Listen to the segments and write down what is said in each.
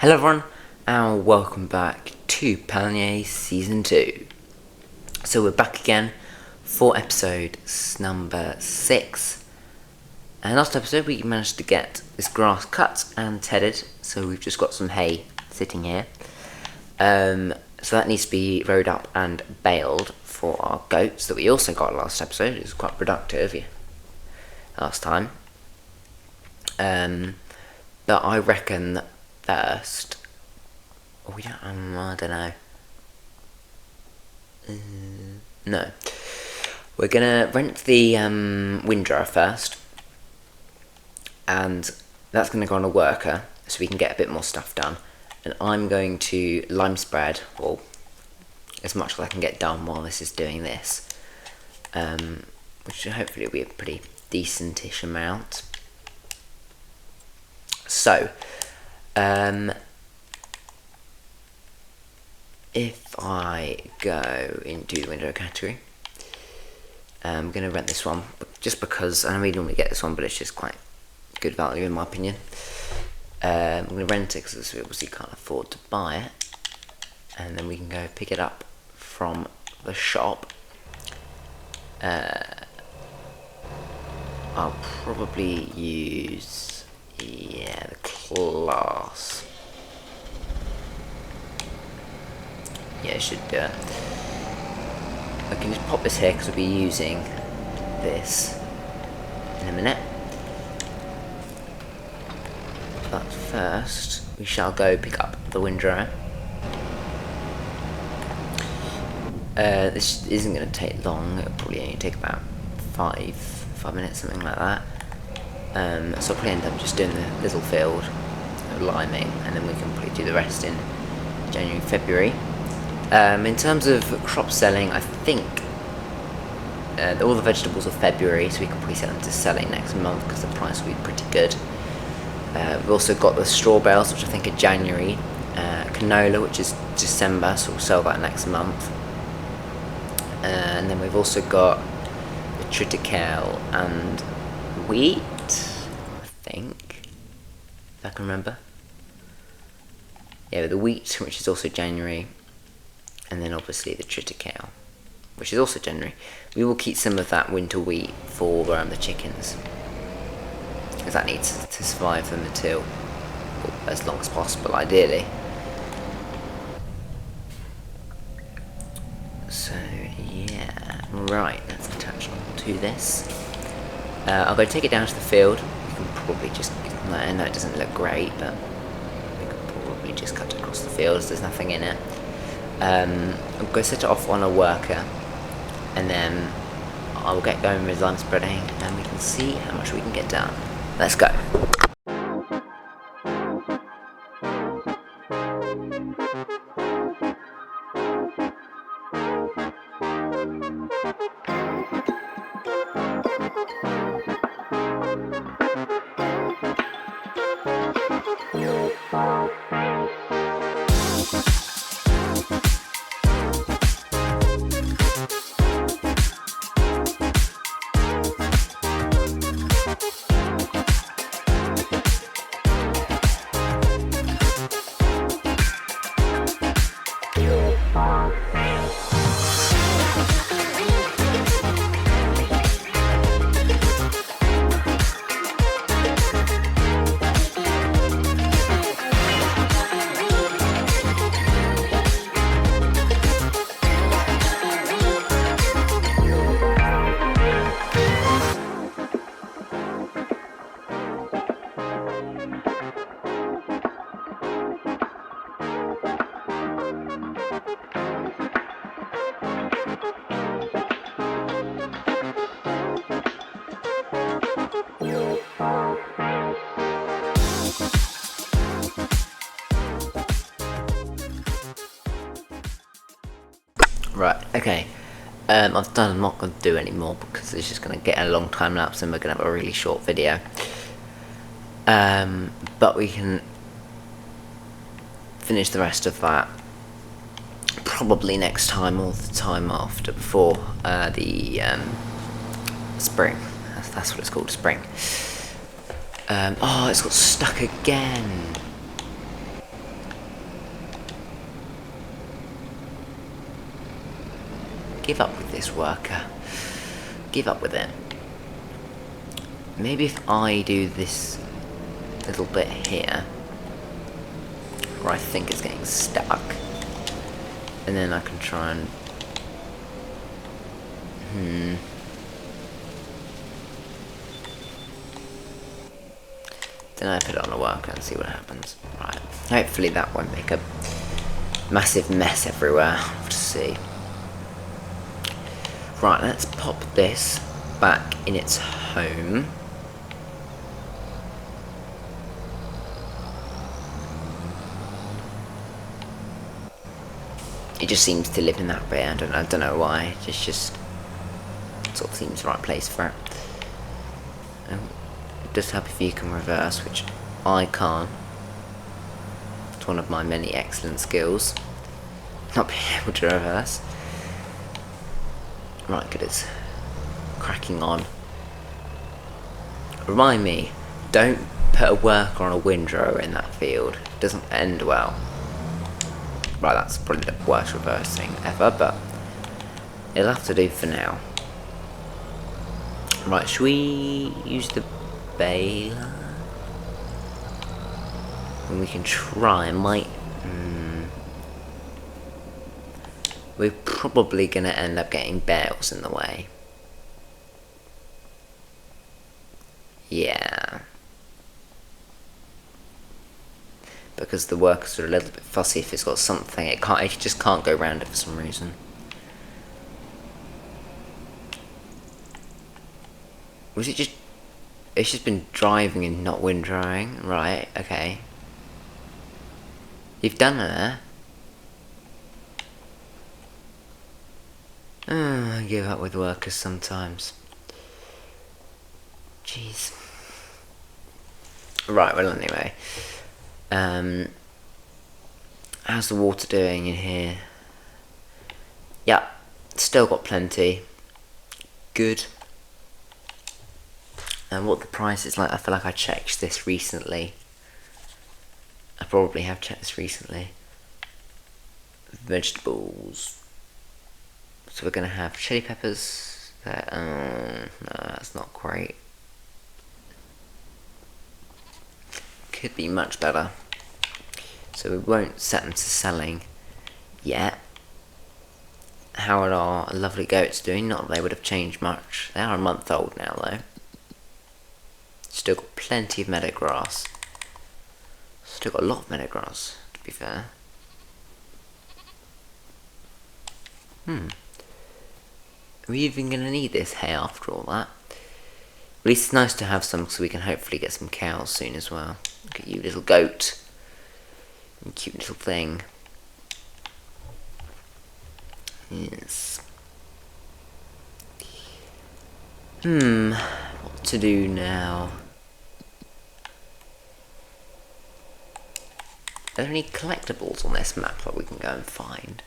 Hello everyone, and welcome back to Pallegney Season 2. So we're back again for episode number 6. And last episode we managed to get this grass cut and tedded, so we've just got some hay sitting here. So that needs to be rode up and baled for our goats that we also got last episode. It was quite productive last time. But I reckon that first, I don't know. No, we're gonna rent the windrower first, and that's gonna go on a worker so we can get a bit more stuff done. And I'm going to lime spread, well, as much as I can get done while this is doing this, which hopefully will be a pretty decentish amount. So, if I go into the window category, I'm going to rent this one, just because, I know we normally get this one, but it's just quite good value in my opinion. I'm going to rent it because we obviously can't afford to buy it, and then we can go pick it up from the shop. I'll probably use, the class. Yeah, it should do it. I can just pop this here because we'll be using this in a minute. But first, we shall go pick up the windrower. This isn't going to take long. It'll probably only take about 5 minutes, something like that. So I'll probably end up just doing the little field of liming, and then we can probably do the rest in January, February. In terms of crop selling, I think all the vegetables are February, so we can probably set them to selling next month because the price will be pretty good. We've also got the straw bales, which I think are January, canola, which is December, so we'll sell that next month. And then we've also got the triticale and wheat, I think, if I can remember. Yeah, the wheat, which is also January, and then obviously the triticale, which is also January. We will keep some of that winter wheat for the chickens, because that needs to survive them until, well, as long as possible, ideally. So yeah, right, let's attach onto this. I'll go take it down to the field. We can probably just, I know it doesn't look great, but we could probably just cut it across the field as there's nothing in it. I'll go set it off on a worker, and then I'll get going with lime spreading, and we can see how much we can get done. Let's go. Right, okay. I've done, I'm not going to do any more because it's just going to get a long time lapse and we're going to have a really short video. But we can finish the rest of that probably next time or the time after, before the spring. That's what it's called, spring. Oh, it's got stuck again. Give up with this worker. Give up with it. Maybe if I do this little bit here, where I think it's getting stuck, and then I can try and... Then I put it on a worker and see what happens. Right. Hopefully that won't make a massive mess everywhere. We'll have to see. Right, let's pop this back in its home. It just seems to live in that bit. I don't know why. It just sort of seems the right place for it. It does help if you can reverse, which I can't. It's one of my many excellent skills, not being able to reverse. Right, good, it's cracking on. Remind me, don't put a worker on a windrow in that field. It doesn't end well. Right, that's probably the worst reversing ever, but it'll have to do for now. Right, should we use the baler? And we can try, we're probably going to end up getting bales in the way. Yeah. Because the workers are a little bit fussy if it's got something. It just can't go round it for some reason. Was it just... It's just been driving and not windrowing? Right, okay. You've done it. I give up with workers sometimes. Jeez. Right, well anyway. How's the water doing in here? Yeah, still got plenty. Good. And what the price is like, I feel like I checked this recently. I probably have checked this recently. Vegetables. So we're going to have chili peppers. No, that's not great. Could be much better. So we won't set them to selling yet. How are our lovely goats doing? Not that they would have changed much. They are a month old now though. Still got plenty of meadow grass. Still got a lot of meadow grass, to be fair. Are we even going to need this hay after all that? At least it's nice to have some so we can hopefully get some cows soon as well. Look at you, little goat. You cute little thing. Yes. What to do now? Are there any collectibles on this map that we can go and find?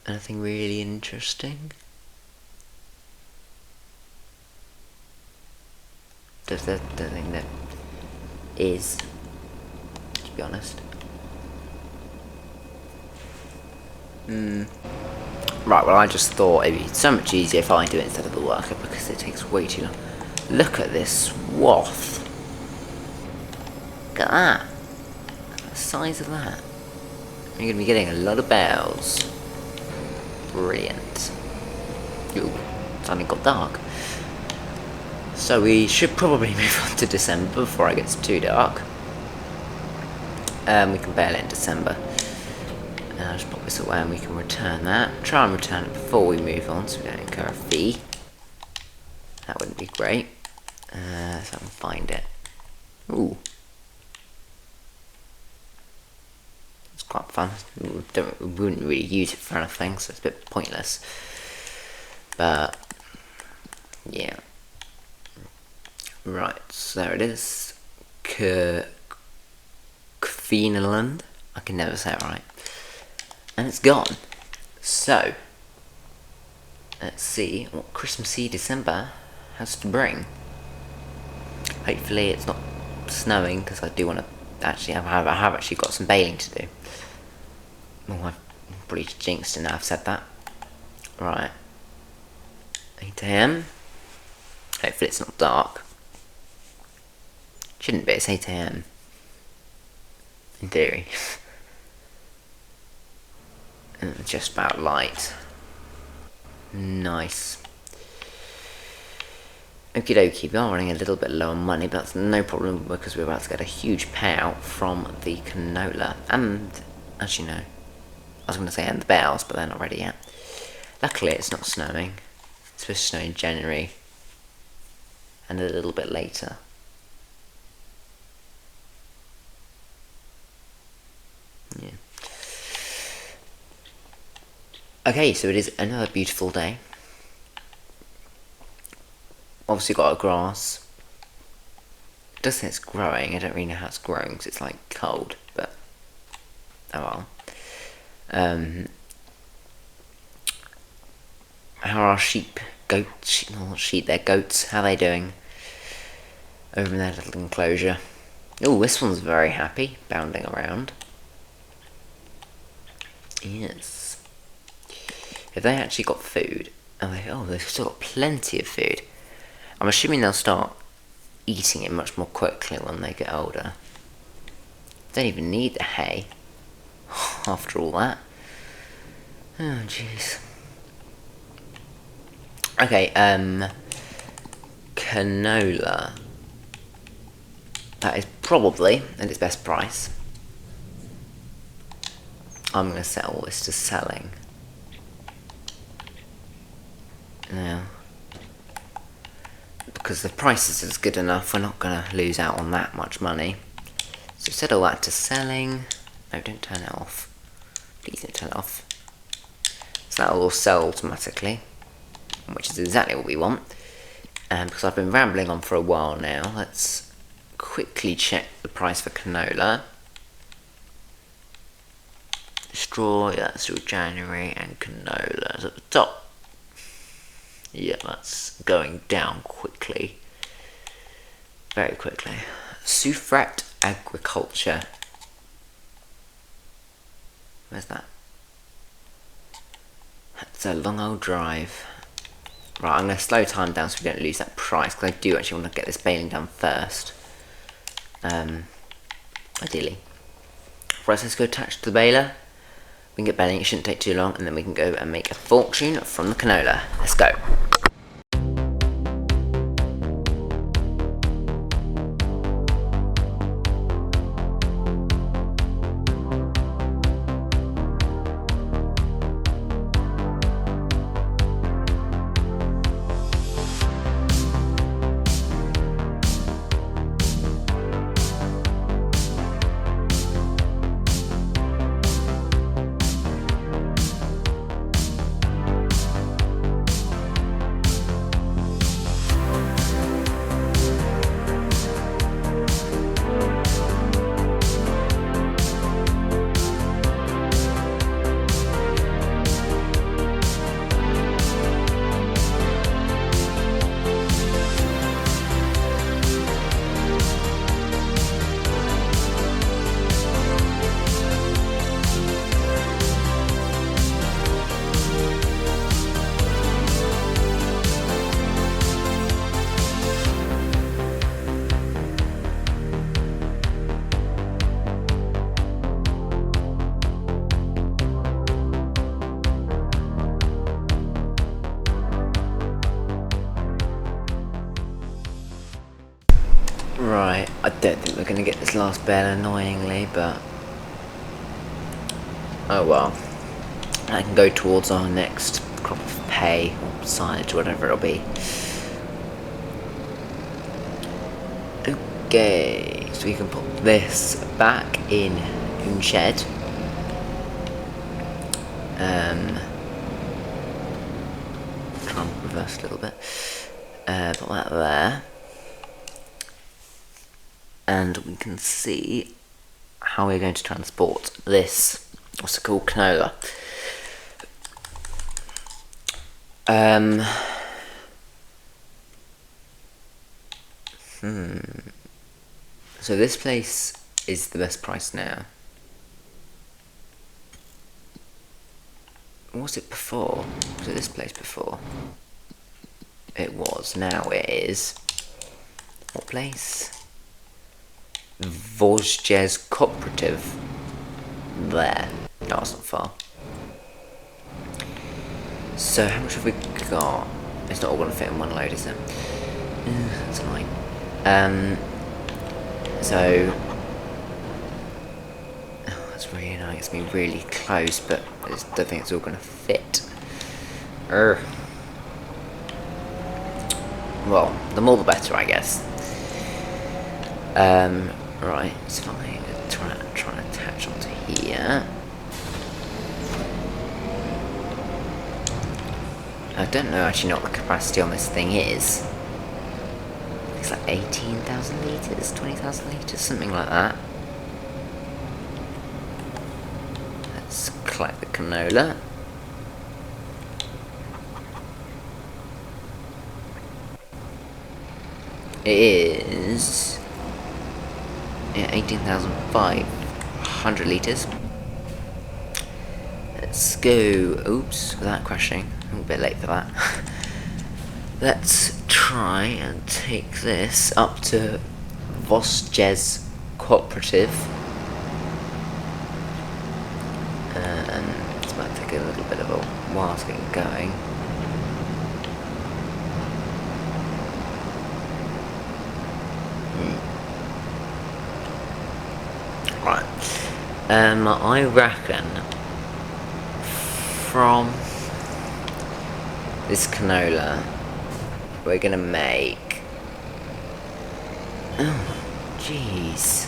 Anything really interesting? Don't think that is, to be honest. Right, well I just thought it'd be so much easier if I do it instead of the worker because it takes way too long. Look at this swath. Look at that. The size of that. You're going to be getting a lot of bales. Brilliant. Ooh, suddenly got dark. So we should probably move on to December before it gets too dark. We can bail it in December. I'll just pop this away and we can return that. Try and return it before we move on so we don't incur a fee. That wouldn't be great. So I can find it. Ooh. It's quite fun. We wouldn't really use it for anything, so it's a bit pointless. But, yeah. Right, so there it is. Kvineland. I can never say it right. And it's gone. So, let's see what Christmassy December has to bring. Hopefully it's not snowing, because I do want to actually I have actually got some baling to do. Oh, I've probably jinxed it now I've said that. Right. 8 AM. Hopefully it's not dark. Shouldn't be, it's 8 AM. In theory. And it's just about light. Nice. Okie dokie, we are running a little bit low on money, but that's no problem because we're about to get a huge payout from the canola. And, actually no, I was going to say and the bales, but they're not ready yet. Luckily it's not snowing. It's supposed to snow in January. And a little bit later. Yeah. Okay, so it is another beautiful day. Obviously got our grass. It does say it's growing. I don't really know how it's growing because it's like cold, but oh well. How are our sheep, goats, not sheep, they're goats, how are they doing? Over in their little enclosure. Oh, this one's very happy, bounding around. Yes. Have they actually got food? Oh, they've still got plenty of food. I'm assuming they'll start eating it much more quickly when they get older. Don't even need the hay. After all that. Oh, jeez. Okay, canola. That is probably at its best price. I'm going to set all this to selling. Now, because the price is good enough, we're not going to lose out on that much money. So set all that to selling. No, don't turn it off. Please don't turn it off. So that will all sell automatically, which is exactly what we want. And because I've been rambling on for a while now, let's quickly check the price for canola. Straw, yeah, that's through January, and canola is at the top. Yeah, that's going down quickly. Very quickly. Suffret Agriculture. Where's that? It's a long old drive. Right, I'm going to slow time down so we don't lose that price, because I do actually want to get this baling done first. Ideally. Right, so let's go attach to the baler. We can get baling, it shouldn't take too long, and then we can go and make a fortune from the canola. Let's go. Right, I don't think we're going to get this last bale annoyingly, but oh well. I can go towards our next crop of pay or silage, whatever it'll be. Okay, so we can put this back in shed. Try and reverse a little bit. Put that there. And we can see how we're going to transport this, what's it called, canola. So this place is the best price now. Was it before? Was it this place before? It was. Now it is. What place? Vosges Cooperative. There. No, that's not far. So, how much have we got? It's not all going to fit in one load, is it? That's annoying. So... Oh, that's really annoying. It's been really close, but I just don't think it's all going to fit. Well, the more the better, I guess. Right, it's fine. Try and attach onto here. I don't know actually what the capacity on this thing is. It's like 18,000 litres, 20,000 litres, something like that. Let's collect the canola. It is 18,500 litres. Let's go. Oops, without crashing. I'm a bit late for that. Let's try and take this up to Vosges Cooperative. It's about to take a little bit of a while to get going. Right. I reckon from this canola we're gonna make... Oh, jeez.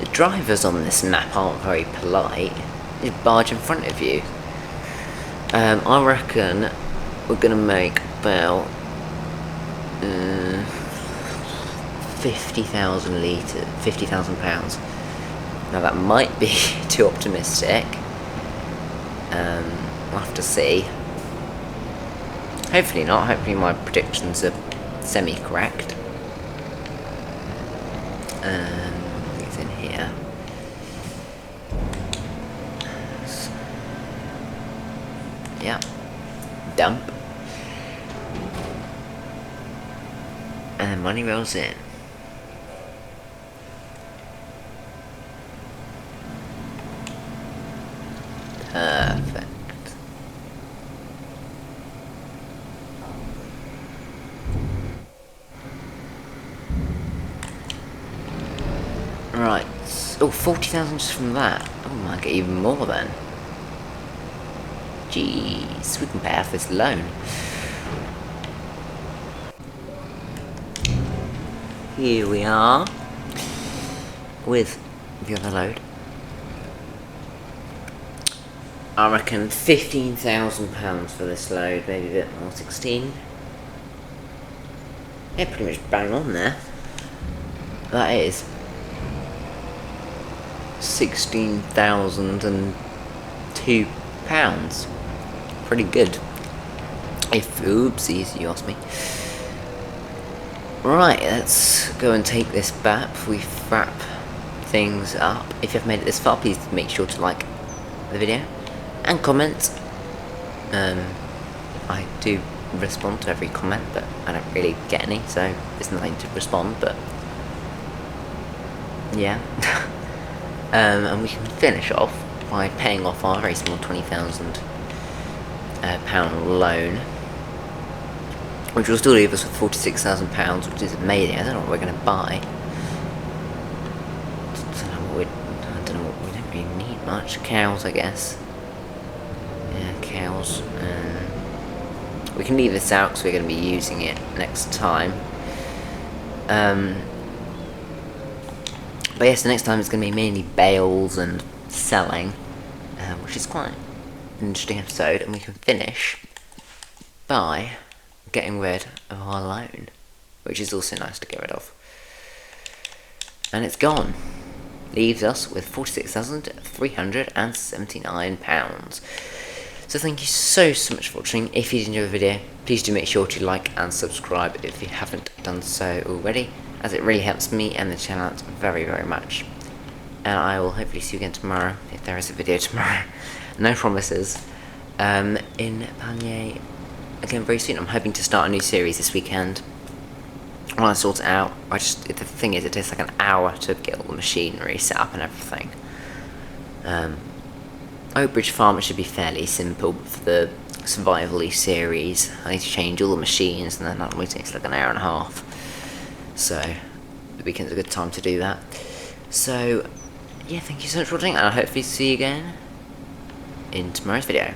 The drivers on this map aren't very polite. They barge in front of you. I reckon we're gonna make about 50,000 litres, 50,000 pounds. Now that might be too optimistic. We'll have to see. Hopefully not. Hopefully my predictions are semi-correct. It's in here. Yeah. Dump. And then money rolls in. Perfect. Right. Oh, 40,000 just from that. Oh, might get even more then. Jeez, we can pay off this loan. Here we are with the other load. I reckon £15,000 for this load, maybe a bit more, 16. Yeah, pretty much bang on there. That is £16,002. Pretty good. If oopsies, you ask me. Right, let's go and take this back before we wrap things up. If you've made it this far, please make sure to like the video and comment. I do respond to every comment, but I don't really get any, so there's nothing to respond, but yeah. And we can finish off by paying off our very small £20,000 loan, which will still leave us with £46,000, which is amazing. I don't know what we're going to buy. I don't know what we don't really need much. Cows, I guess. Yeah, cows. We can leave this out because we're going to be using it next time. But yes, the next time it's going to be mainly bales and selling, which is quite an interesting episode, and we can finish by getting rid of our loan, which is also nice to get rid of. And it's gone. Leaves us with £46,379. So thank you so much for watching. If you did enjoy the video, please do make sure to like and subscribe if you haven't done so already, as it really helps me and the channel out very, very much. and I will hopefully see you again tomorrow, if there is a video tomorrow. No promises. In Pallegney again very soon. I'm hoping to start a new series this weekend. I want to sort it out. The thing is, it takes like an hour to get all the machinery set up and everything. Oak Bridge Farm, it should be fairly simple, but for the survival-y series, I need to change all the machines, and then that only takes like an hour and a half. So the weekend's a good time to do that. So yeah, thank you so much for watching, and I'll hopefully see you again in tomorrow's video.